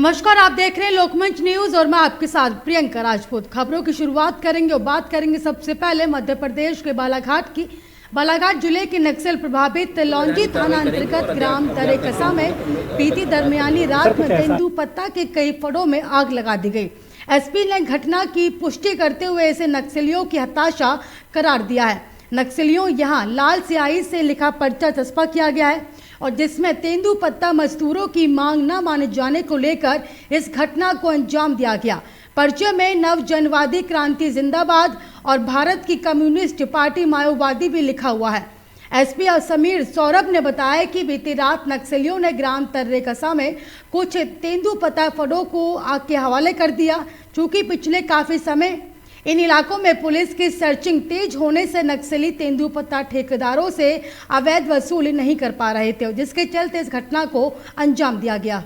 नमस्कार, आप देख रहे हैं लोकमंच न्यूज और मैं आपके साथ प्रियंका राजपूत। खबरों की शुरुआत करेंगे और बात करेंगे सबसे पहले मध्य प्रदेश के बालाघाट जिले के नक्सल प्रभावित लौंजी थाना अंतर्गत ग्राम तरेकसा में बीती दरमियानी रात में तेंदुपत्ता के कई फड़ों में आग लगा दी गई। एसपी ने घटना की पुष्टि करते हुए इसे नक्सलियों की हताशा करार दिया है। नक्सलियों यहां लाल स्याही से लिखा पर्चा चस्पा किया गया है और जिसमें तेंदुपत्ता मजदूरों की मांग न माने जाने को लेकर इस घटना को अंजाम दिया गया। पर्चे में नव जनवादी क्रांति जिंदाबाद और भारत की कम्युनिस्ट पार्टी माओवादी भी लिखा हुआ है। एसपी समीर सौरभ ने बताया कि बीती रात नक्सलियों ने ग्राम तर्रेकसा में कुछ तेंदुपत्ता फड़ों को आग के हवाले कर दिया। चूंकि पिछले काफी समय इन इलाकों में पुलिस की सर्चिंग तेज होने से नक्सली तेंदुपत्ता ठेकेदारों से अवैध वसूली नहीं कर पा रहे थे, जिसके चलते इस घटना को अंजाम दिया गया।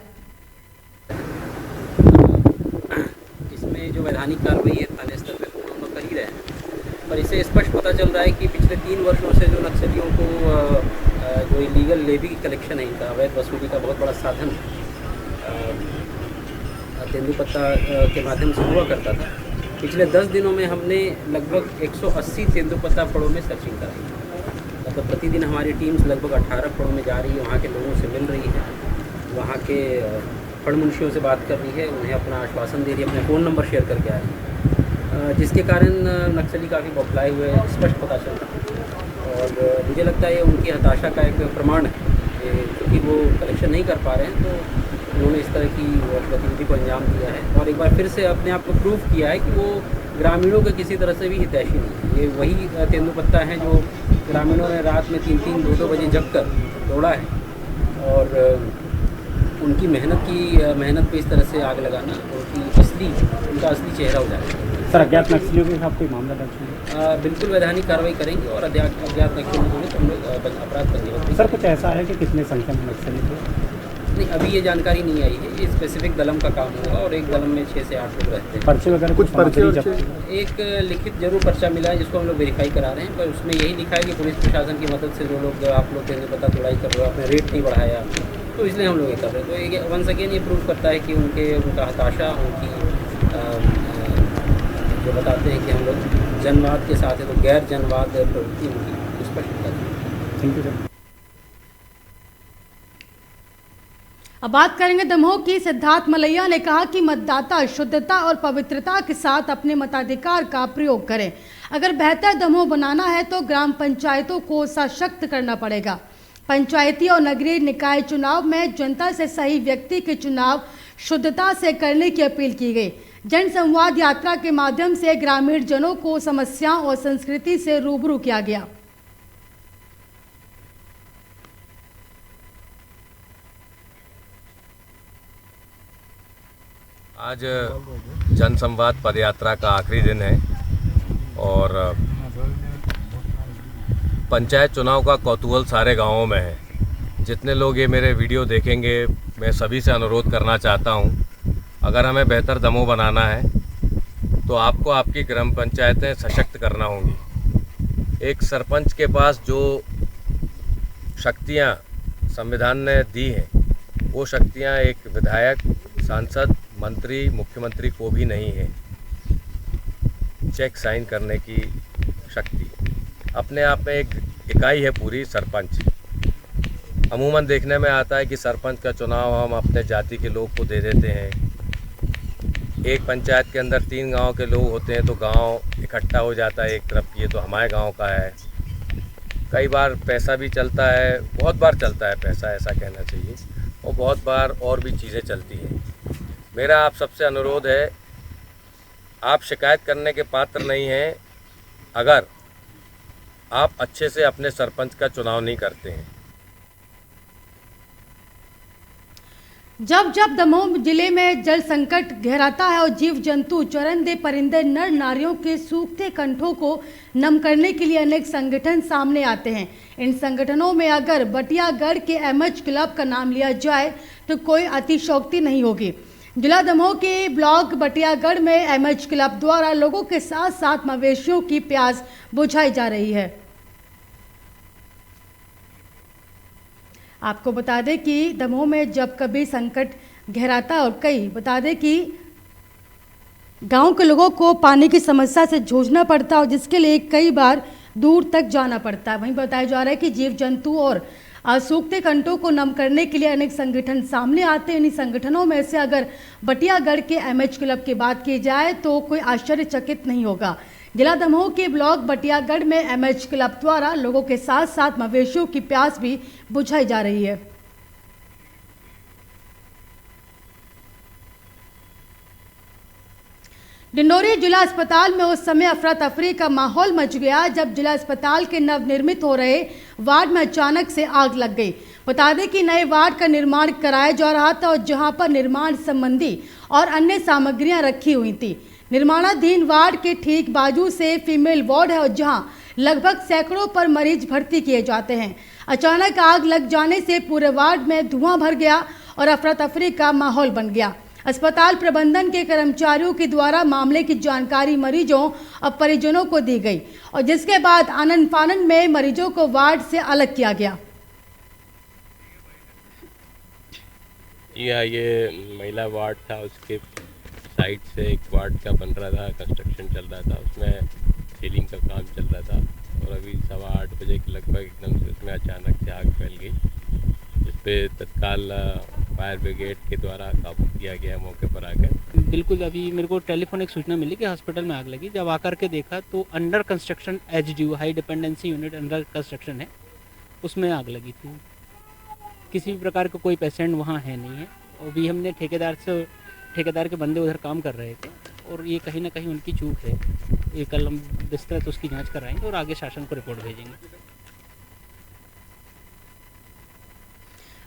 इसमें जो वैधानिक कार्रवाई है थाने स्तर पर हम लोग कर ही रहे हैं, पर इससे स्पष्ट पता चल रहा है कि पिछले 3 वर्षों से जो नक्सलियों को जो इलीगल लेवी की कलेक्शन है, इनका अवैध वसूली का बहुत बड़ा साधन तेंदुपत्ता के माध्यम से हुआ करता था। पिछले 10 दिनों में हमने लगभग 180 तेंदुपत्ता फड़ों में सर्चिंग कराई। मतलब प्रतिदिन हमारी टीम्स लगभग 18 फड़ों में जा रही है, वहाँ के लोगों से मिल रही है, वहाँ के फड़ मुंशियों से बात कर रही है, उन्हें अपना आश्वासन दे रही है, अपने फ़ोन नंबर शेयर करके आ रही है, जिसके कारण नक्सली काफ़ी बौखलाए हुए स्पष्ट पता चलता है। और मुझे लगता है ये उनकी हताशा का एक प्रमाण है क्योंकि वो कलेक्शन नहीं कर पा रहे हैं, तो उन्होंने इस तरह की गतिविधि को अंजाम दिया है और एक बार फिर से अपने आप को प्रूव किया है कि वो ग्रामीणों के किसी तरह से भी हितैषी नहीं है। ये वही तेंदुपत्ता है जो ग्रामीणों ने रात में 3-3, 2-2 बजे जग कर तोड़ा है और उनकी मेहनत पे इस तरह से आग लगाना उनका असली चेहरा हो जाएगा। सर, अज्ञात नक्सलियों के खिलाफ कोई मामला दर्ज है? बिल्कुल वैधानिक कार्रवाई करेंगे और अज्ञात नक्सलियों को तो हम लोग अपराध पंजीबद्ध। सर, कुछ ऐसा है कि कितने संख्या में नक्सली थे? नहीं, अभी ये जानकारी नहीं आई है। ये स्पेसिफिक दलम का काम होगा और एक दलम में 6 से 8 लोग रहते हैं। पर्चे वगैरह कुछ पर्चे एक लिखित जरूर पर्चा मिला है जिसको हम लोग वेरीफाई करा रहे हैं, पर उसमें यही लिखा है कि पुलिस प्रशासन की मदद से जो लोग आप लोग तेंदुपत्ता तोड़ाई कर रहे हो, आपने रेट नहीं बढ़ाया, तो इसलिए हम लोग ये कर रहे हैं। तो ये वंस अगेन ये प्रूव करता है कि उनका हताशा, उनकी जो बताते हैं कि हम लोग जनवाद के साथ है, तो गैर जनवाद प्रवृत्ति उनकी स्पष्ट करती है। Thank you sir. अब बात करेंगे दमोह की। सिद्धार्थ मलैया ने कहा कि मतदाता शुद्धता और पवित्रता के साथ अपने मताधिकार का प्रयोग करें। अगर बेहतर दमोह बनाना है तो ग्राम पंचायतों को सशक्त करना पड़ेगा। पंचायती और नगरीय निकाय चुनाव में जनता से सही व्यक्ति के चुनाव शुद्धता से करने की अपील की गई। जन संवाद यात्रा के माध्यम से ग्रामीण जनों को समस्याओं और संस्कृति से रूबरू किया गया। आज जन संवाद पदयात्रा का आखिरी दिन है और पंचायत चुनाव का कौतूहल सारे गांवों में है। जितने लोग ये मेरे वीडियो देखेंगे, मैं सभी से अनुरोध करना चाहता हूं, अगर हमें बेहतर दमोह बनाना है तो आपको आपकी ग्राम पंचायतें सशक्त करना होंगी। एक सरपंच के पास जो शक्तियां संविधान ने दी हैं, वो शक्तियां एक विधायक, सांसद, मंत्री, मुख्यमंत्री को भी नहीं है। चेक साइन करने की शक्ति अपने आप में एक इकाई है पूरी सरपंच। अमूमन देखने में आता है कि सरपंच का चुनाव हम अपने जाति के लोग को दे देते हैं। एक पंचायत के अंदर 3 गांव के लोग होते हैं तो गांव इकट्ठा हो जाता है एक तरफ, ये तो हमारे गांव का है। कई बार पैसा भी चलता है, बहुत बार चलता है पैसा, ऐसा कहना चाहिए, और बहुत बार और भी चीज़ें चलती हैं। मेरा आप सबसे अनुरोध है, आप शिकायत करने के पात्र नहीं हैं अगर आप अच्छे से अपने सरपंच का चुनाव नहीं करते हैं। जब दमोह जिले में जल संकट गहराता है और जीव जंतु, चरंदे परिंदे, नर नारियों के सूखते कंठों को नम करने के लिए अनेक संगठन सामने आते हैं। इन संगठनों में अगर बटियागढ़ के एमएच क्लब का नाम लिया जाए तो कोई अतिशयोक्ति नहीं होगी। जिला दमोह के ब्लॉक बटियागढ़ में एमएच क्लब द्वारा लोगों के साथ साथ मवेशियों की प्यास बुझाई जा रही है। आपको बता दें कि दमोह में जब कभी संकट गहराता और कई बता दें कि गांव के लोगों को पानी की समस्या से जूझना पड़ता है और जिसके लिए कई बार दूर तक जाना पड़ता है। वहीं बताया जा रहा है कि जीव जंतु और सूखते कंटों को नम करने के लिए अनेक संगठन सामने आते हैं। इन्हीं संगठनों में से अगर बटियागढ़ के एमएच क्लब की बात की जाए तो कोई आश्चर्यचकित नहीं होगा। जिला दमोह के ब्लॉक बटियागढ़ में एमएच क्लब द्वारा लोगों के साथ साथ मवेशियों की प्यास भी बुझाई जा रही है। डिंडोरी जिला अस्पताल में उस समय अफरा तफरी का माहौल मच गया जब जिला अस्पताल के नवनिर्मित हो रहे वार्ड में अचानक से आग लग गई। बता दें कि नए वार्ड का निर्माण कराया जा रहा था और जहां पर निर्माण संबंधी और अन्य सामग्रियां रखी हुई थी। निर्माणाधीन वार्ड के ठीक बाजू से फीमेल वार्ड है और जहां लगभग सैकड़ों पर मरीज भर्ती किए जाते हैं। अचानक आग लग जाने से पूरे वार्ड में धुआं भर गया और अफरा तफरी का माहौल बन गया। अस्पताल प्रबंधन के कर्मचारियों के द्वारा मामले की जानकारी मरीजों और परिजनों को दी गई और जिसके बाद आनन फानन में मरीजों को वार्ड से अलग किया गया। ये महिला वार्ड था, उसके साइड से एक वार्ड का बन रहा था, कंस्ट्रक्शन चल रहा था, उसमें सीलिंग का काम चल रहा था और अभी 8:15 बजे के लगभग एकदम से उसमें अचानक से आग फैल गई, जिस पे तत्काल फायर ब्रिगेड के द्वारा काबू किया गया मौके पर आकर। बिल्कुल, अभी मेरे को टेलीफोनिक सूचना मिली कि हॉस्पिटल में आग लगी। जब आकर के देखा तो under construction HDU high dependency unit under construction है, उसमें आग लगी थी। किसी भी प्रकार का कोई पेशेंट वहाँ है नहीं है। अभी हमने ठेकेदार के बंदे उधर काम कर रहे थे और ये कहीं ना कहीं उनकी चूक है। ये कल हम विस्तृत उसकी जाँच कराएंगे और आगे शासन को रिपोर्ट भेजेंगे।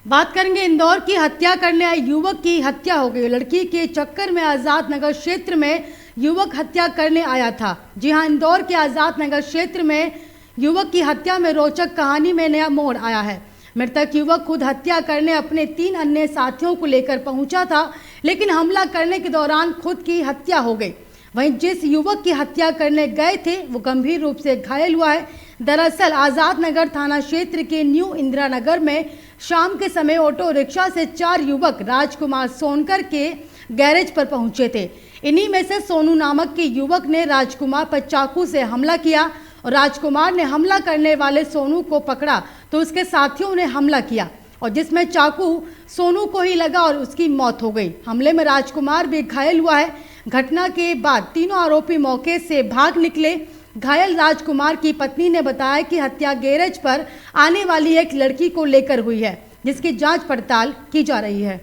बात करेंगे इंदौर की हत्या करने आए युवक की हत्या हो गई। लड़की के चक्कर में आजाद नगर क्षेत्र में युवक हत्या करने आया था। जी हां, इंदौर के आजाद नगर क्षेत्र में युवक की हत्या में रोचक कहानी में नया मोड़ आया है। मृतक युवक खुद हत्या करने अपने 3 अन्य साथियों को लेकर पहुंचा था, लेकिन हमला करने के दौरान खुद की हत्या हो गई। वहीं जिस युवक की हत्या करने गए थे वो गंभीर रूप से घायल हुआ है। दरअसल आजाद नगर थाना क्षेत्र के न्यू इंदिरा नगर में शाम के समय ऑटो रिक्शा से 4 युवक राजकुमार सोनकर के गैरेज पर पहुंचे थे। इन्हीं में से सोनू नामक के युवक ने राजकुमार पर चाकू से हमला किया और राजकुमार ने हमला करने वाले सोनू को पकड़ा तो उसके साथियों ने हमला किया और जिसमें चाकू सोनू को ही लगा और उसकी मौत हो गई। हमले में राजकुमार भी घायल हुआ है। घटना के बाद तीनों आरोपी मौके से भाग निकले। घायल राजकुमार की पत्नी ने बताया कि हत्या गैरेज पर आने वाली एक लड़की को लेकर हुई है, जिसकी जांच पड़ताल की जा रही है।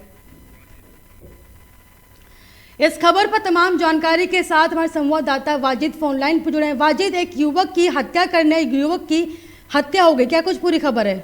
इस खबर पर तमाम जानकारी के साथ हमारे संवाददाता वाजिद फोन लाइन पर जुड़े हैं। वाजिद, एक युवक की हत्या करने एक युवक की हत्या हो गई, क्या कुछ पूरी खबर है?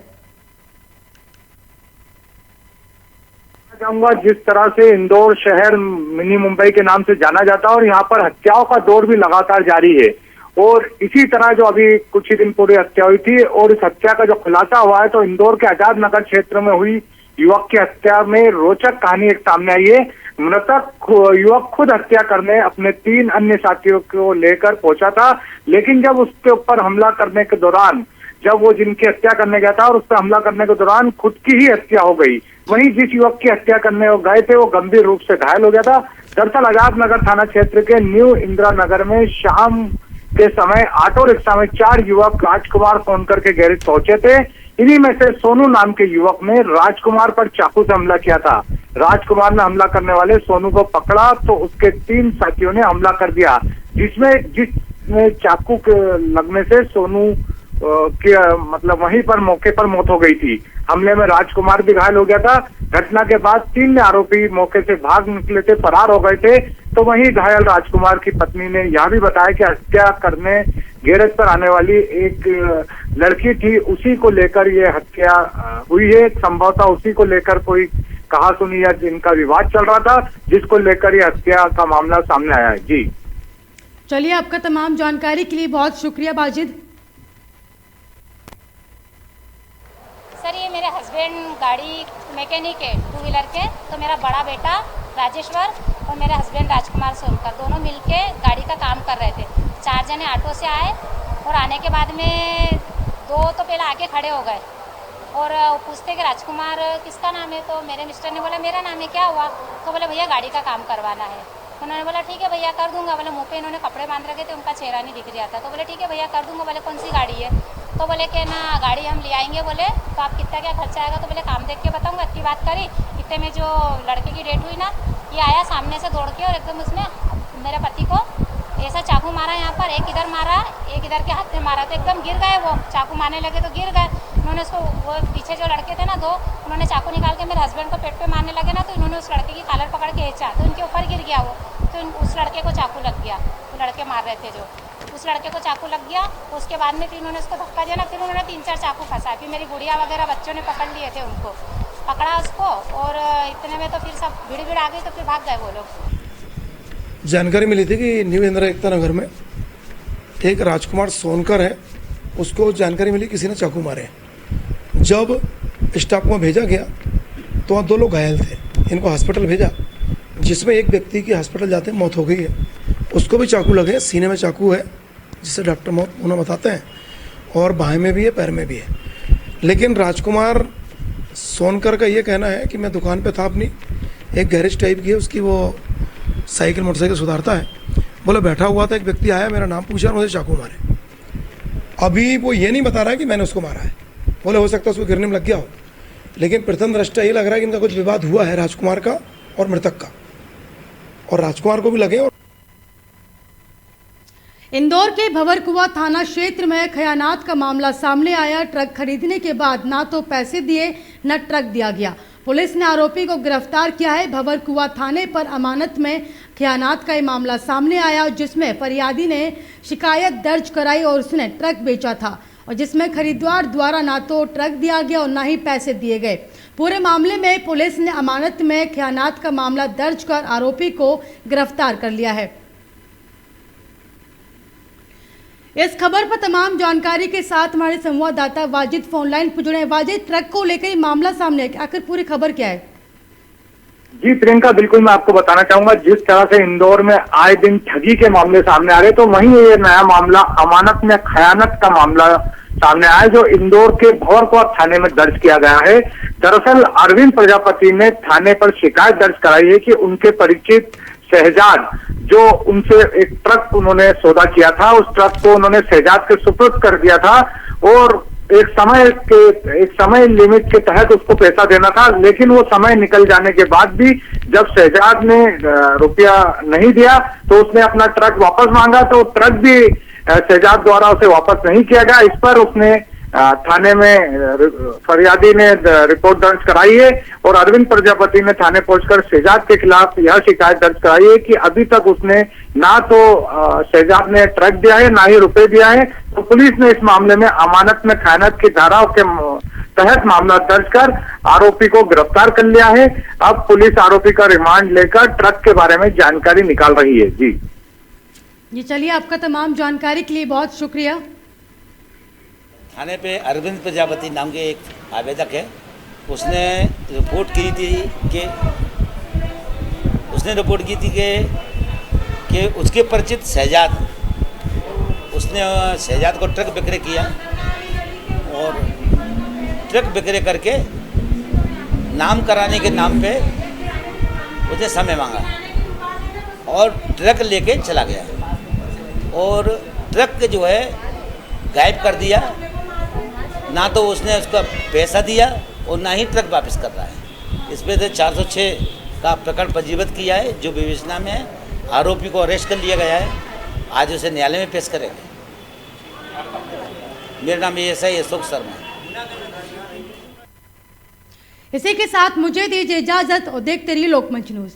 जाऊंगा जिस तरह से इंदौर शहर मिनी मुंबई के नाम से जाना जाता है और यहाँ पर हत्याओं का दौर भी लगातार जारी है और इसी तरह जो अभी कुछ ही दिन पूर्व हत्या हुई थी और इस हत्या का जो खुलासा हुआ है तो इंदौर के आजाद नगर क्षेत्र में हुई युवक की हत्या में रोचक कहानी एक सामने आई है। मृतक युवक खुद हत्या करने अपने 3 अन्य साथियों को लेकर पहुंचा था, लेकिन जब उसके ऊपर हमला करने के दौरान जब वो जिनकी हत्या करने गया था और उस पर हमला करने के दौरान खुद की ही हत्या हो गई। वहीं जिस युवक की हत्या करने वो गए थे वो गंभीर रूप से घायल हो गया था। दरअसल आजाद नगर थाना क्षेत्र के न्यू इंदिरा नगर में शाम के समय ऑटो रिक्शा में 4 युवक राजकुमार सोनकर के गैरेज पहुंचे थे। इन्हीं में से सोनू नाम के युवक ने राजकुमार पर चाकू से हमला किया था। राजकुमार ने हमला करने वाले सोनू को पकड़ा तो उसके 3 साथियों ने हमला कर दिया, जिसमें चाकू के लगने से सोनू की मतलब वहीं पर मौके पर मौत हो गई थी। हमले में राजकुमार भी घायल हो गया था। घटना के बाद 3 आरोपी मौके से भाग निकले थे, फरार हो गए थे। तो वहीं घायल राजकुमार की पत्नी ने यह भी बताया कि हत्या करने गैरेज पर आने वाली एक लड़की थी, उसी को लेकर ये हत्या हुई है। संभवतः उसी को लेकर कोई कहा सुनी या जिनका विवाद चल रहा था, जिसको लेकर ये हत्या का मामला सामने आया है। जी चलिए, आपका तमाम जानकारी के लिए बहुत शुक्रिया वाजिद। सर, ये मेरे हस्बैंड गाड़ी मैकेनिक है 2 व्हीलर के, तो मेरा बड़ा बेटा राजेश्वर और मेरे हस्बैंड राजकुमार सोनकर दोनों मिलके गाड़ी का काम कर रहे थे। 4 जने ऑटो से आए और आने के बाद में 2 तो पहले आके खड़े हो गए और पूछते कि राजकुमार किसका नाम है, तो मेरे मिस्टर ने बोला मेरा नाम है, क्या हुआ? तो बोले भैया गाड़ी का काम करवाना है। उन्होंने बोला ठीक है भैया कर दूंगा। बोले मुँह पे इन्होंने कपड़े बांध रखे थे, उनका चेहरा नहीं दिख रहा था। तो बोले ठीक है भैया कर दूंगा। बोले कौन सी गाड़ी है? तो बोले कि ना गाड़ी हम ले आएंगे। बोले तो आप कितना क्या खर्चा आएगा? तो बोले काम देख के बताऊँगा। इतनी बात करी, इतने में जो लड़के की डेट हुई ना, ये आया सामने से दौड़ के और एकदम उसने मेरे पति को ऐसा चाकू मारा, यहाँ पर एक इधर मारा, एक इधर के हाथ में मारा, तो एकदम गिर गए। वो चाकू मारने लगे तो गिर गए। उन्होंने उसको, वो पीछे जो लड़के थे ना दो, उन्होंने चाकू निकाल के मेरे हस्बैंड को पेट पे मारने लगे ना, तो इन्होंने उस लड़के की कॉलर पकड़ के खींचा, तो उनके ऊपर गिर गया वो। तो उस लड़के को चाकू लग गया, वो लड़के मार रहे थे जो, उस लड़के को चाकू लग गया। उसके बाद में फिर उन्होंने उसको धक्का दिया ना, फिर उन्होंने 3-4 चाकू फंसा। फिर मेरी गुड़िया वगैरह बच्चों ने पकड़ लिए थे, उनको पकड़ा उसको, और इतने में तो फिर सब भीड़ आ गई, तो फिर भाग गए वो लोग। जानकारी मिली थी कि न्यू इंदिरा एकता नगर में एक राजकुमार सोनकर है, उसको जानकारी मिली किसी ने चाकू मारे। जब स्टाफ को भेजा गया तो वहाँ 2 लोग घायल थे, इनको हॉस्पिटल भेजा, जिसमें एक व्यक्ति की हॉस्पिटल जाते मौत हो गई है। उसको भी चाकू लगे, सीने में चाकू है जिसे डॉक्टर मौत उन्हें बताते हैं, और बाएं में भी है, पैर में भी है। लेकिन राजकुमार सोनकर का ये कहना है कि मैं दुकान पे था अपनी, एक गैरेज टाइप की है उसकी, वो साइकिल मोटरसाइकिल सुधारता है। बोले बैठा हुआ था, एक व्यक्ति आया, मेरा नाम पूछा और मुझे चाकू मारे। अभी वो ये नहीं बता रहा है कि मैंने उसको मारा है, बोले हो सकता है उसको गिरने में लग गया हो, लेकिन प्रथम दृष्टया ये लग रहा है कि इनका कुछ विवाद हुआ है राजकुमार का और मृतक का, और राजकुमार को भी लगे। और इंदौर के भंवरकुआं थाना क्षेत्र में खयानात का मामला सामने आया। ट्रक खरीदने के बाद ना तो पैसे दिए न ट्रक दिया गया। पुलिस ने आरोपी को गिरफ्तार किया है। भंवरकुआं थाने पर अमानत में खयानात का ये मामला सामने आया, जिसमें फरियादी ने शिकायत दर्ज कराई और उसने ट्रक बेचा था, और जिसमें खरीदार द्वारा ना तो ट्रक दिया गया और ना ही पैसे दिए गए। पूरे मामले में पुलिस ने अमानत में खयानात का मामला दर्ज कर आरोपी को गिरफ्तार कर लिया है। इस खबर पर तमाम जानकारी के साथ हमारे संवाददाता वाजिद फोन लाइन पर जुड़े हैं। वाजिद, ट्रक को लेकर ये मामला सामने है, आखिर पूरी खबर क्या है? जी प्रियंका, बिल्कुल मैं आपको बताना चाहूंगा, जिस तरह से इंदौर में आए दिन ठगी के मामले सामने आ रहे, तो वहीं ये नया मामला अमानत में खयानत का मामला सामने आया, जो इंदौर के भंवरकुआं थाने में दर्ज किया गया है। दरअसल अरविंद प्रजापति ने थाने पर शिकायत दर्ज कराई है कि उनके परिचित शहजाद, जो उनसे एक ट्रक उन्होंने सौदा किया था, उस ट्रक को उन्होंने शहजाद के सुपुर्द कर दिया था, और एक समय लिमिट के तहत उसको पैसा देना था। लेकिन वो समय निकल जाने के बाद भी जब शहजाद ने रुपया नहीं दिया, तो उसने अपना ट्रक वापस मांगा, तो ट्रक भी शहजाद द्वारा उसे वापस नहीं किया गया। इस पर उसने थाने में फरियादी ने रिपोर्ट दर्ज कराई है, और अरविंद प्रजापति ने थाने पहुंचकर शहजाद के खिलाफ यह शिकायत दर्ज कराई है कि अभी तक उसने ना तो शहजाद ने ट्रक दिया है, ना ही रुपए दिया है। तो पुलिस ने इस मामले में अमानत में खयानत की धाराओं के तहत मामला दर्ज कर आरोपी को गिरफ्तार कर लिया है। अब पुलिस आरोपी का रिमांड लेकर ट्रक के बारे में जानकारी निकाल रही है। जी चलिए, आपका तमाम जानकारी के लिए बहुत शुक्रिया। थाने पे अरविंद प्रजापति नाम के एक आवेदक है, उसने रिपोर्ट की थी कि उसके परिचित शहजाद, उसने शहजाद को ट्रक विक्रय किया, और ट्रक विक्रय करके नाम कराने के नाम पे उसने समय मांगा और ट्रक लेके चला गया, और ट्रक जो है गायब कर दिया। ना तो उसने उसका पैसा दिया और ना ही ट्रक वापस कर रहा है। इस पे से 406 का प्रकरण पंजीबद्ध किया है, जो विवेचना में है। आरोपी को अरेस्ट कर लिया गया है, आज उसे न्यायालय में पेश करेंगे। मेरा नाम एएसआई अशोक शर्मा। इसी के साथ मुझे दीजिए इजाजत और देखते रहिए लोकमंच न्यूज।